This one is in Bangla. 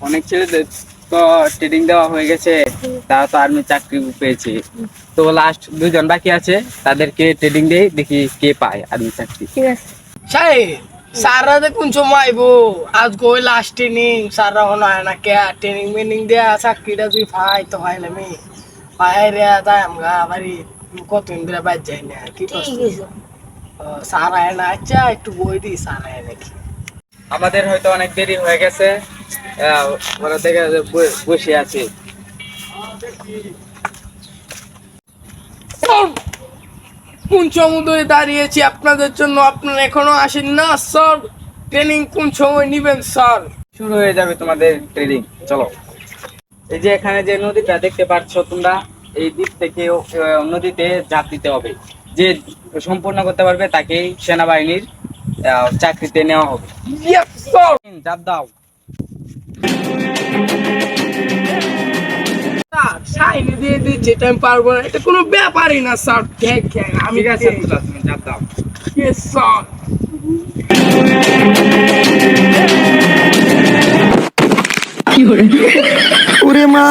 অনেক ছেলেদের তো ট্রেনিং দেওয়া হয়ে গেছে, তারা তো আর্মি চাকরি পেয়েছে। তো লাস্ট 2 জন বাকি আছে, তাদেরকে ট্রেনিং দেই, দেখি কে পায় আর্মি চাকরি। ঠিক আছে। সাই সাররা কোন সময় আইবো? আজ গই লাস্ট ট্রেনিং, সাররা হন হয় না কে ট্রেনিং মেনিং দেয়া চাকরিটা তুই ভাই তো ভাইলামি ভাই রে তাই আমগা বাড়ি কতদিন ধরে বাজ যাই না কি ঠিক করছিস? আছে। স্যার আয় না, আচ্ছা একটু বই দিই স্যার আয় নাকি। আমাদের হয়তো অনেক দেরি হয়ে গেছে, ওরা দেখে বসে আছে। কোন সমুদ্রে দাঁড়িয়েছি আপনাদের জন্য, আপনারা এখনো আসেন না স্যার? ট্রেনিং কোন সময় নিবেন স্যার? শুরু হয়ে যাবে তোমাদের ট্রেনিং, চলো। এই যে এখানে যে নদীটা দেখতে পাচ্ছ তোমরা, এই দ্বীপ থেকে নদীতে ঝাঁপ দিতে হবে। যে সম্পূর্ণ করতে পারবে তাকেই সেনাবাহিনীর চাকরিতে নেওয়া হবে। Yes sir. ঝাঁপ দাও। স্যার সাইনে দিয়ে দিচ্ছি, টাইম পারবো না, এটা কোনো ব্যাপারই না স্যার। দেখেন আমি ঠিক আছে আব্দুল্লাহ, তুমি ঝাঁপ দাও। Yes sir. ওরে মা